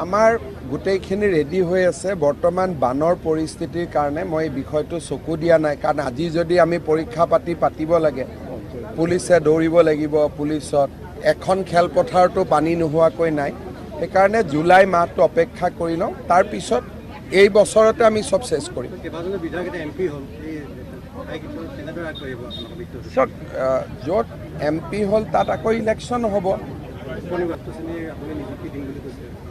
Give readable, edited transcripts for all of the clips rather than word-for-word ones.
আমাৰ গোটেইখিনি ৰেডি হৈ আছে। বৰ্তমান বানৰ পৰিস্থিতিৰ কাৰণে মই এই বিষয়টো চকু দিয়া নাই, কাৰণ আজি যদি আমি পৰীক্ষা পাতিব লাগে, পুলিচে দৌৰিব লাগিব। পুলিচত এখন খেলপথাৰতো পানী নোহোৱাকৈ নাই। সেইকাৰণে জুলাই মাহটো অপেক্ষা কৰি লওঁ, তাৰপিছত এই বছৰতে আমি চব চেছ কৰিম। চাওক, য'ত MP হ'ল তাত আকৌ ইলেকশ্যন হ'ব।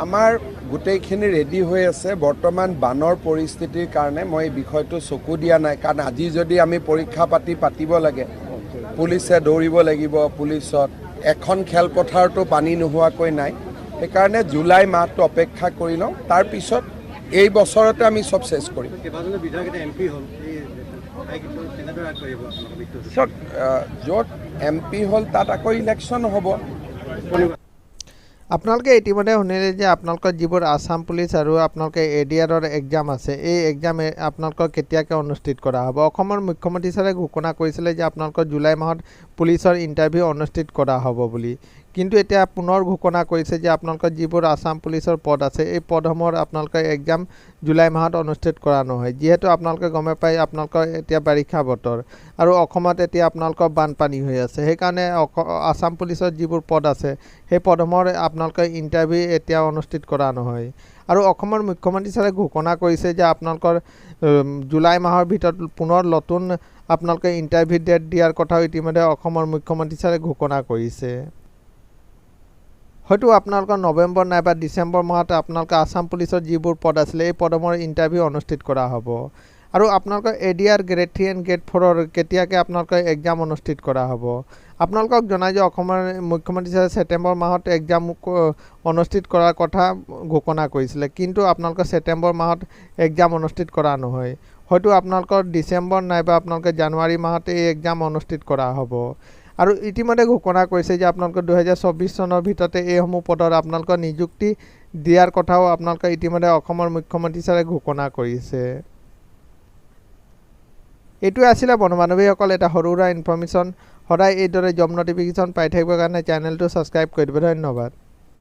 আমাৰ গোটেইখিনি ৰেডি হৈ আছে। বৰ্তমান বানৰ পৰিস্থিতিৰ কাৰণে মই এই বিষয়টো চকু দিয়া নাই, কাৰণ আজি যদি আমি পৰীক্ষা পাতিব লাগে, পুলিচে দৌৰিব লাগিব। পুলিচত এখন খেলপথাৰতো পানী নোহোৱাকৈ নাই। সেইকাৰণে জুলাই মাহটো অপেক্ষা কৰি লওঁ, তাৰপিছত এই বছৰতে আমি চব চেছ কৰিম। চাওক, য'ত MP হ'ল তাত আকৌ ইলেকশ্যন হ'ব। আপোনালোকে ইতিমধ্যে শুনিলে যে আপোনালোকৰ যিবোৰ আসাম পুলিচ আৰু আপোনালোকে ADR এক্সাম আছে, এই এক্সাম আপোনালোকৰ কেতিয়াকৈ অনুষ্ঠিত কৰা হ'ব। অসমৰ মুখ্যমন্ত্ৰী ছাৰে ঘোষণা কৰিছিলে যে আপোনালোকৰ জুলাই মাহত পুলিচৰ ইণ্টাৰভিউ অনুষ্ঠিত কৰা হ'ব বুলি, কিন্তু এতিয়া পুনৰ ঘোষণা কৰিছে যে আপোনালোকৰ যিবোৰ আসাম পুলিচৰ পদ আছে, এই পদসমূহৰ আপোনালোকৰ এক্সাম জুলাই মাহত অনুষ্ঠিত কৰা নহয়। যিহেতু আপোনালোকে গমে পায় আপোনালোকৰ এতিয়া বাৰিষা বতৰ আৰু অসমত এতিয়া আপোনালোকৰ বানপানী হৈ আছে। সেইকাৰণে আসাম পুলিচৰ যিবোৰ পদ আছে, সেই পদসমূহৰ আপোনালোকৰ ইণ্টাৰভিউ এতিয়া অনুষ্ঠিত কৰা নহয়। আৰু অসমৰ মুখ্যমন্ত্ৰী ছাৰে ঘোষণা কৰিছে যে আপোনালোকৰ জুলাই মাহৰ ভিতৰত পুনৰ নতুন আপোনালোকে ইণ্টাৰভিউ ডেট দিয়াৰ কথাও ইতিমধ্যে অসমৰ মুখ্যমন্ত্ৰী ছাৰে ঘোষণা কৰিছে। হয়তো আপোনালোকৰ নৱেম্বৰ নাইবা ডিচেম্বৰ মাহত আপোনালোকৰ আসাম পুলিচৰ যিবোৰ পদ আছিলে, এই পদসমূহৰ ইণ্টাৰভিউ অনুষ্ঠিত কৰা হ'ব। আৰু আপোনালোকৰ ADR গ্ৰেড 3 এণ্ড গ্ৰেড 4 কেতিয়াকৈ আপোনালোকৰ এক্সাম অনুষ্ঠিত কৰা হ'ব। আপোনালোকক জনাই যে অসমৰ মুখ্যমন্ত্ৰী ছাৰে ছেপ্টেম্বৰ মাহত এক্সাম অনুষ্ঠিত কৰাৰ কথা ঘোষণা কৰিছিলে, কিন্তু আপোনালোকৰ ছেপ্টেম্বৰ মাহত এক্সাম অনুষ্ঠিত কৰা নহয়। হয়তো আপোনালোকৰ ডিচেম্বৰ নাইবা আপোনালোকে জানুৱাৰী মাহত এই এক্সাম অনুষ্ঠিত কৰা হ'ব। আৰু ইতিমধ্যে ঘোষণা কৰিছে যে আপোনালোকৰ 2024 চনৰ ভিতৰতে এইসমূহ পদৰ আপোনালোকৰ নিযুক্তি দিয়াৰ কথাও আপোনালোকে ইতিমধ্যে অসমৰ মুখ্যমন্ত্ৰী ছাৰে ঘোষণা কৰিছে। এইটোৱে আছিলে বন্ধু বান্ধৱীসকল এটা সৰু সুৰা ইনফৰ্মেশ্যন। সদায় এইদৰে জব নটিফিকেশ্যন পাই থাকিবৰ কাৰণে চেনেলটো ছাবস্ক্ৰাইব কৰি দিব। ধন্যবাদ।